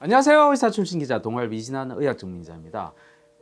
안녕하세요. 의사 출신 기자 동아일보 이진한 의학전문기자입니다.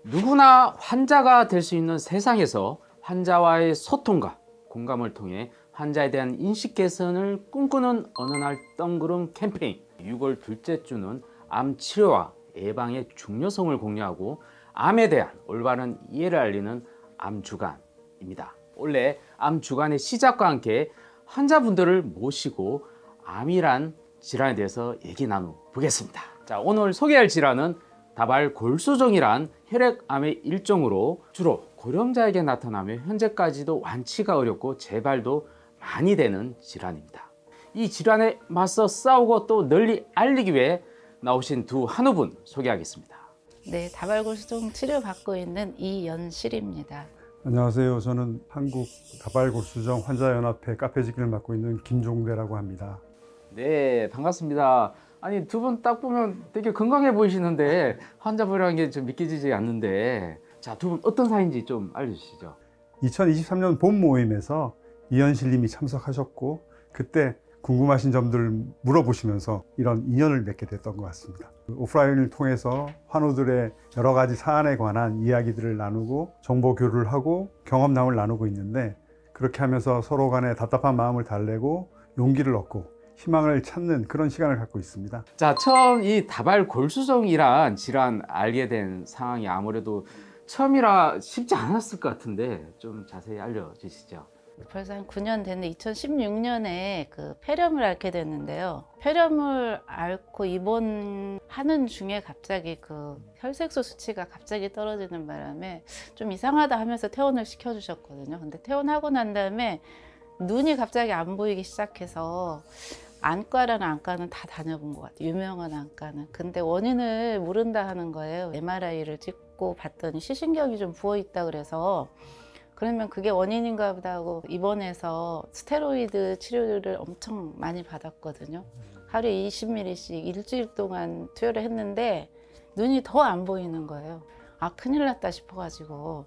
누구나 환자가 될 수 있는 세상에서 환자와의 소통과 공감을 통해 환자에 대한 인식 개선을 꿈꾸는 어느 날 뜬구름 캠페인 6월 둘째 주는 암 치료와 예방의 중요성을 공유하고 암에 대한 올바른 이해를 알리는 암 주간입니다. 원래 암 주간의 시작과 함께 환자분들을 모시고 암이란 질환에 대해서 얘기 나눠보겠습니다. 자, 오늘 소개할 질환은 다발골수종이란 혈액암의 일종으로 주로 고령자에게 나타나며 현재까지도 완치가 어렵고 재발도 많이 되는 질환입니다. 이 질환에 맞서 싸우고 또 널리 알리기 위해 나오신 두 한우분 소개하겠습니다. 네, 다발골수종 치료받고 있는 이연실입니다. 안녕하세요. 저는 한국 다발골수종 환자연합회 카페직을 맡고 있는 김종대라고 합니다. 네, 반갑습니다. 아니, 두 분 딱 보면 되게 건강해 보이시는데 환자분이라는 게 좀 믿기지 않는데, 자, 두 분 어떤 사이인지 좀 알려주시죠. 2023년 본 모임에서 이현실 님이 참석하셨고 그때 궁금하신 점들을 물어보시면서 이런 인연을 맺게 됐던 것 같습니다. 오프라인을 통해서 환우들의 여러 가지 사안에 관한 이야기들을 나누고 정보 교류를 하고 경험담을 나누고 있는데, 그렇게 하면서 서로 간에 답답한 마음을 달래고 용기를 얻고 희망을 찾는 그런 시간을 갖고 있습니다. 자, 처음 이 다발골수종이란 질환 알게 된 상황이 아무래도 처음이라 쉽지 않았을 것 같은데 좀 자세히 알려주시죠. 벌써 한 9년 됐는데 2016년에 그 폐렴을 앓게 됐는데요. 폐렴을 앓고 입원하는 중에 갑자기 그 혈색소 수치가 갑자기 떨어지는 바람에 좀 이상하다 하면서 퇴원을 시켜주셨거든요. 근데 퇴원하고 난 다음에 눈이 갑자기 안 보이기 시작해서 안과라는 안과는 다 다녀본 것 같아요. 유명한 안과는. 근데 원인을 모른다 하는 거예요. MRI를 찍고 봤더니 시신경이 좀 부어있다 그래서 그러면 그게 원인인가 보다 하고 입원해서 스테로이드 치료를 엄청 많이 받았거든요. 하루에 20ml씩 일주일 동안 투여를 했는데 눈이 더 안 보이는 거예요. 아, 큰일 났다 싶어가지고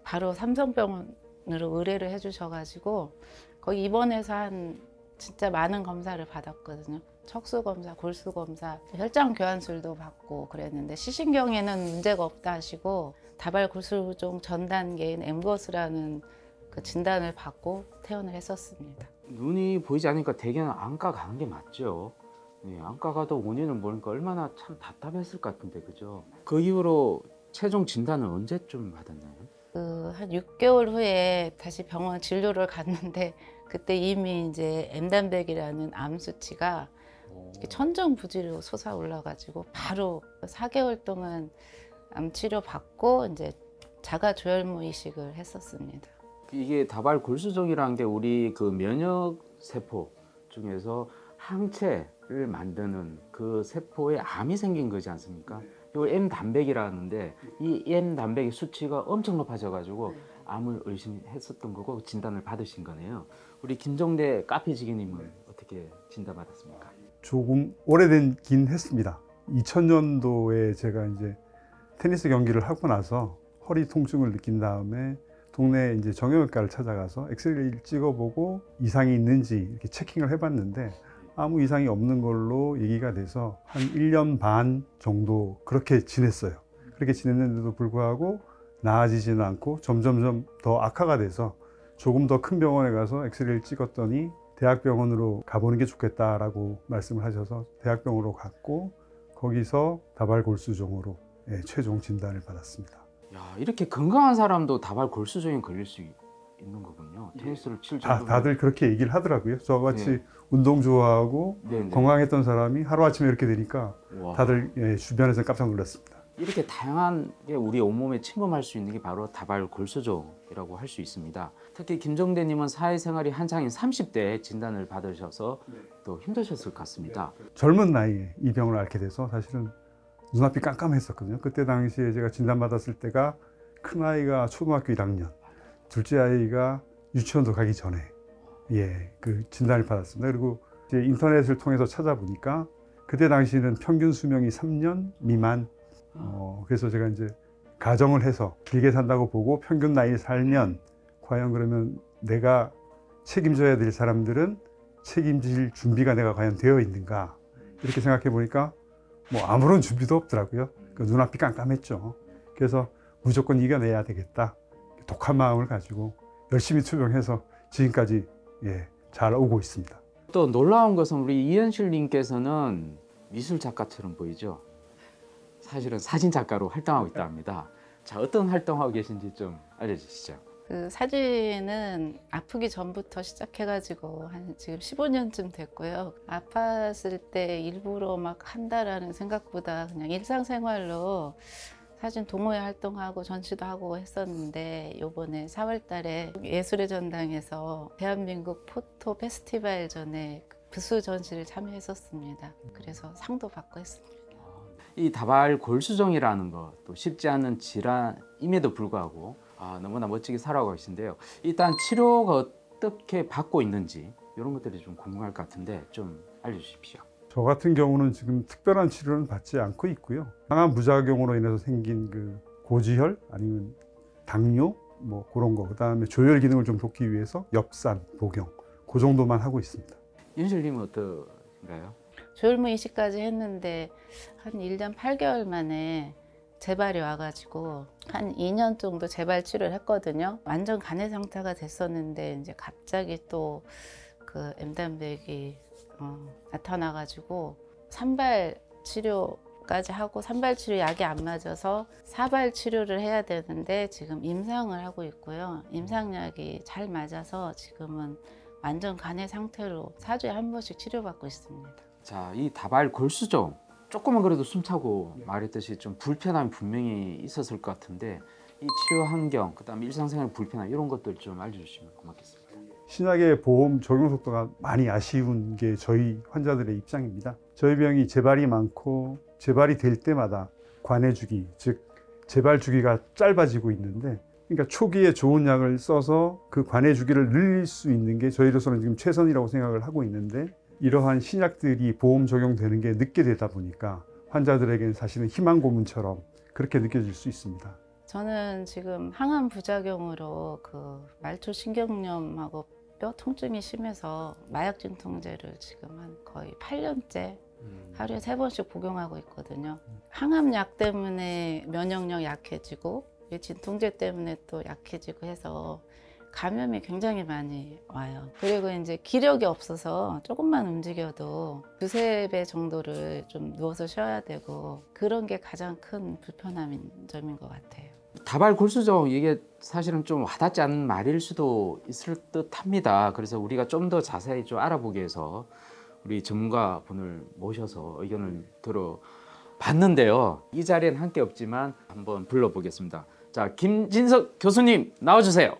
바로 삼성병원으로 의뢰를 해주셔가지고 거기 입원해서 한 진짜 많은 검사를 받았거든요. 척수 검사, 골수 검사, 혈장 교환술도 받고 그랬는데 시신경에는 문제가 없다 하시고 다발골수종 전 단계인 엠거스라는 그 진단을 받고 퇴원을 했었습니다. 눈이 보이지 않으니까 대개는 안과 가는 게 맞죠. 네, 안과 가도 원인을 모르니까 얼마나 참 답답했을 것 같은데, 그죠? 그 이후로 최종 진단은 언제쯤 받았나요? 한 6개월 후에 다시 병원 진료를 갔는데 그때 이미 이제 M단백이라는 암 수치가 천정부지로 솟아올라가지고 바로 4개월 동안 암 치료 받고 이제 자가 조혈모 이식을 했었습니다. 이게 다발골수종이라는 게 우리 그 면역 세포 중에서 항체를 만드는 그 세포에 암이 생긴 거지 않습니까? 이걸 M 단백이라는데 이 M 단백의 수치가 엄청 높아져가지고 암을 의심했었던 거고 진단을 받으신 거네요. 우리 김종대 카페지기님은 어떻게 진단받았습니까? 조금 오래되긴 했습니다. 2000년도에 제가 이제 테니스 경기를 하고 나서 허리 통증을 느낀 다음에 동네 이제 정형외과를 찾아가서 엑스레이를 찍어보고 이상이 있는지 이렇게 체킹을 해봤는데 아무 이상이 없는 걸로 얘기가 돼서 한 1년 반 정도 그렇게 지냈어요. 그렇게 지냈는데도 불구하고 나아지지는 않고 점점점 더 악화가 돼서 조금 더 큰 병원에 가서 엑스레이를 찍었더니 대학병원으로 가보는 게 좋겠다라고 말씀을 하셔서 대학병원으로 갔고 거기서 다발골수종으로 최종 진단을 받았습니다. 야, 이렇게 건강한 사람도 다발골수종에 걸릴 수 있는 거군요. 테니스를 칠 정도면. 다들 그렇게 얘기를 하더라고요. 저같이 네. 운동 좋아하고 네네. 건강했던 사람이 하루아침에 이렇게 되니까 와. 다들 주변에서 깜짝 놀랐습니다. 이렇게 다양한 게 우리 온몸에 침범할 수 있는 게 바로 다발골수종이라고 할 수 있습니다. 특히 김종대님은 사회생활이 한창인 30대에 진단을 받으셔서 또 힘드셨을 것 같습니다. 젊은 나이에 이 병을 앓게 돼서 사실은 눈앞이 깜깜했었거든요. 그때 당시에 제가 진단받았을 때가 큰아이가 초등학교 1학년, 둘째 아이가 유치원도 가기 전에 그 진단을 받았습니다. 그리고 이제 인터넷을 통해서 찾아보니까 그때 당시에는 평균 수명이 3년 미만, 그래서 제가 이제 가정을 해서 길게 산다고 보고 평균 나이 살면 과연 그러면 내가 책임져야 될 사람들은 책임질 준비가 내가 과연 되어 있는가, 이렇게 생각해 보니까 뭐 아무런 준비도 없더라고요. 그 눈앞이 깜깜했죠. 그래서 무조건 이겨내야 되겠다. 독한 마음을 가지고 열심히 투병해서 지금까지 잘 오고 있습니다. 또 놀라운 것은 우리 이현실님께서는 미술 작가처럼 보이죠. 사실은 사진 작가로 활동하고 있다 합니다. 자, 어떤 활동하고 계신지 좀 알려주시죠. 그 사진은 아프기 전부터 시작해가지고 한 지금 15년쯤 됐고요. 아팠을 때 일부러 막 한다라는 생각보다 그냥 일상생활로 사진 동호회 활동하고 전시도 하고 했었는데 요번에 4월 달에 예술의 전당에서 대한민국 포토 페스티벌 전에 부수 전시를 참여했었습니다. 그래서 상도 받고 했습니다. 이 다발 골수종이라는 것도 쉽지 않은 질환임에도 불구하고 너무나 멋지게 살아가고 계신데요. 일단 치료가 어떻게 받고 있는지 이런 것들이 좀 궁금할 것 같은데 좀 알려주십시오. 저 같은 경우는 지금 특별한 치료는 받지 않고 있고요. 강한 부작용으로 인해서 생긴 그 고지혈 아니면 당뇨 뭐 그런 거, 그다음에 조혈 기능을 좀 돕기 위해서 엽산, 복용 그 정도만 하고 있습니다. 윤실님은 어떠신가요? 조혈무 이식까지 했는데 한 1년 8개월 만에 재발이 와가지고 한 2년 정도 재발 치료를 했거든요. 완전 간해 상태가 됐었는데 이제 갑자기 또 그 M단백이 나타나가지고 산발 치료까지 하고 산발 치료 약이 안 맞아서 사발 치료를 해야 되는데 지금 임상을 하고 있고요. 임상약이 잘 맞아서 지금은 완전 간해 상태로 4주에 한 번씩 치료받고 있습니다. 자, 이 다발 골수종 조금만 그래도 숨차고 말했듯이 좀 불편함이 분명히 있었을 것 같은데 이 치료 환경, 그다음에 일상생활 불편함 이런 것들 좀 알려주시면 고맙겠습니다. 신약의 보험 적용 속도가 많이 아쉬운 게 저희 환자들의 입장입니다. 저희 병이 재발이 많고 재발이 될 때마다 관해 주기, 즉 재발 주기가 짧아지고 있는데, 그러니까 초기에 좋은 약을 써서 그 관해 주기를 늘릴 수 있는 게 저희로서는 지금 최선이라고 생각을 하고 있는데, 이러한 신약들이 보험 적용되는 게 늦게 되다 보니까 환자들에게는 사실은 희망 고문처럼 그렇게 느껴질 수 있습니다. 저는 지금 항암 부작용으로 그 말초 신경염하고 뼈 통증이 심해서 마약 진통제를 지금 한 거의 8년째 하루에 3번씩 복용하고 있거든요. 항암약 때문에 면역력 약해지고 진통제 때문에 또 약해지고 해서 감염이 굉장히 많이 와요. 그리고 이제 기력이 없어서 조금만 움직여도 2~3배 정도를 좀 누워서 쉬어야 되고 그런 게 가장 큰 불편함인 점인 것 같아요. 다발 골수종 이게 사실은 좀 와닿지 않는 말일 수도 있을 듯합니다. 그래서 우리가 좀 더 자세히 좀 알아보기 위해서 우리 전문가 분을 모셔서 의견을 들어봤는데요. 이 자리에는 함께 없지만 한번 불러보겠습니다. 자, 김진석 교수님 나와주세요.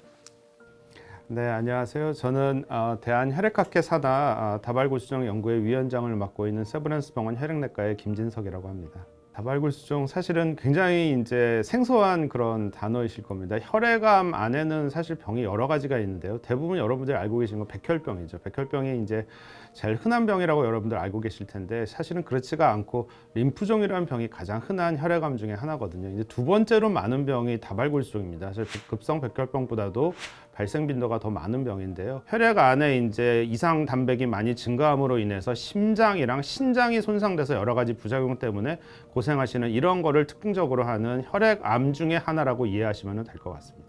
네, 안녕하세요. 저는 대한혈액학회 산하 다발골수종 연구의 위원장을 맡고 있는 세브란스 병원 혈액내과의 김진석이라고 합니다. 다발골수종 사실은 굉장히 이제 생소한 그런 단어이실 겁니다. 혈액암 안에는 사실 병이 여러 가지가 있는데요. 대부분 여러분들이 알고 계신 건 백혈병이죠. 백혈병이 이제 제일 흔한 병이라고 여러분들 알고 계실 텐데 사실은 그렇지가 않고 림프종이라는 병이 가장 흔한 혈액암 중에 하나거든요. 이제 두 번째로 많은 병이 다발골수종입니다. 사실 급성 백혈병보다도 발생 빈도가 더 많은 병인데요. 혈액 안에 이제 이상 단백이 많이 증가함으로 인해서 심장이랑 신장이 손상돼서 여러 가지 부작용 때문에 고생하시는 이런 거를 특징적으로 하는 혈액암 중에 하나라고 이해하시면 될 것 같습니다.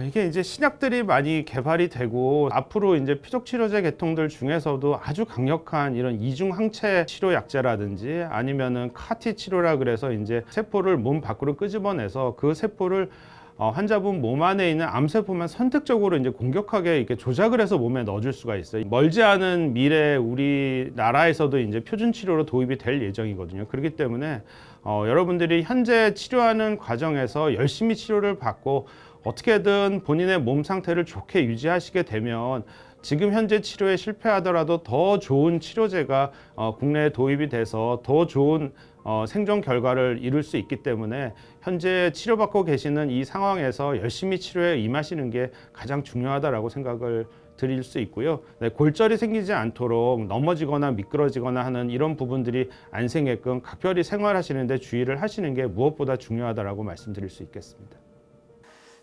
이게 이제 신약들이 많이 개발이 되고 앞으로 이제 표적 치료제 계통들 중에서도 아주 강력한 이런 이중 항체 치료 약제라든지 아니면은 카티 치료라 그래서 이제 세포를 몸 밖으로 끄집어내서 그 세포를 환자분 몸 안에 있는 암세포만 선택적으로 이제 공격하게 이렇게 조작을 해서 몸에 넣어줄 수가 있어요. 멀지 않은 미래 우리나라에서도 이제 표준 치료로 도입이 될 예정이거든요. 그렇기 때문에 여러분들이 현재 치료하는 과정에서 열심히 치료를 받고 어떻게든 본인의 몸 상태를 좋게 유지하시게 되면 지금 현재 치료에 실패하더라도 더 좋은 치료제가 국내에 도입이 돼서 더 좋은 생존 결과를 이룰 수 있기 때문에 현재 치료받고 계시는 이 상황에서 열심히 치료에 임하시는 게 가장 중요하다라고 생각을 드릴 수 있고요. 네, 골절이 생기지 않도록 넘어지거나 미끄러지거나 하는 이런 부분들이 안 생게끔 각별히 생활하시는데 주의를 하시는 게 무엇보다 중요하다라고 말씀드릴 수 있겠습니다.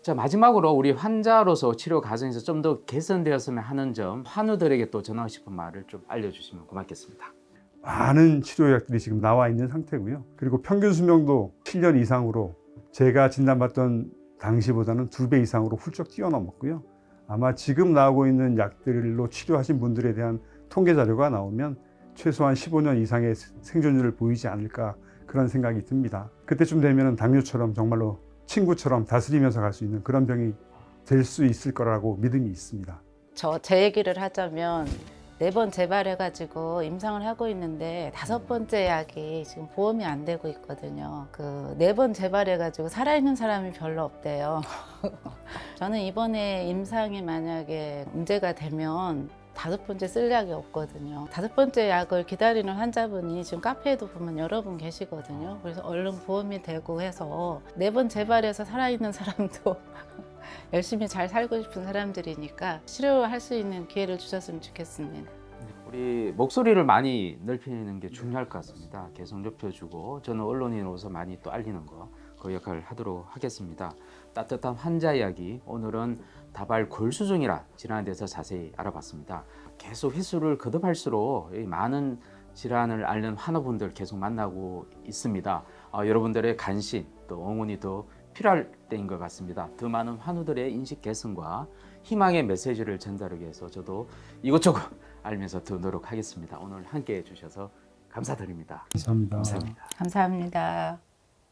자, 마지막으로 우리 환자로서 치료 과정에서 좀 더 개선되었으면 하는 점, 환우들에게 또 전하고 싶은 말을 좀 알려주시면 고맙겠습니다. 많은 치료약들이 지금 나와 있는 상태고요. 그리고 평균 수명도 7년 이상으로 제가 진단받던 당시보다는 2배 이상으로 훌쩍 뛰어넘었고요. 아마 지금 나오고 있는 약들로 치료하신 분들에 대한 통계 자료가 나오면 최소한 15년 이상의 생존율을 보이지 않을까 그런 생각이 듭니다. 그때쯤 되면 당뇨처럼 정말로 친구처럼 다스리면서 갈 수 있는 그런 병이 될 수 있을 거라고 믿음이 있습니다. 제 얘기를 하자면 4번 재발해가지고 임상을 하고 있는데 5번째 약이 지금 보험이 안 되고 있거든요. 그 4번 재발해가지고 살아있는 사람이 별로 없대요. 저는 이번에 임상이 만약에 문제가 되면 5번째 쓸 약이 없거든요. 5번째 약을 기다리는 환자분이 지금 카페에도 보면 여러 분 계시거든요. 그래서 얼른 보험이 되고 해서 4번 재발해서 살아있는 사람도 열심히 잘 살고 싶은 사람들이니까 치료할 수 있는 기회를 주셨으면 좋겠습니다. 우리 목소리를 많이 넓히는 게 중요할 것 같습니다. 계속 높여주고 저는 언론인으로서 많이 또 알리는 거 그 역할을 하도록 하겠습니다. 따뜻한 환자 이야기, 오늘은 다발 골수증이라 질환에 대해서 자세히 알아봤습니다. 계속 횟수를 거듭할수록 이 많은 질환을 앓는 환우분들 계속 만나고 있습니다. 여러분들의 관심 또 응원이 더 필요할 때인 것 같습니다. 더 많은 환우들의 인식 개선과 희망의 메시지를 전달하기 위해서 저도 이것저것 알면서 더 노력하겠습니다. 오늘 함께 해주셔서 감사드립니다. 감사합니다. 감사합니다. 감사합니다.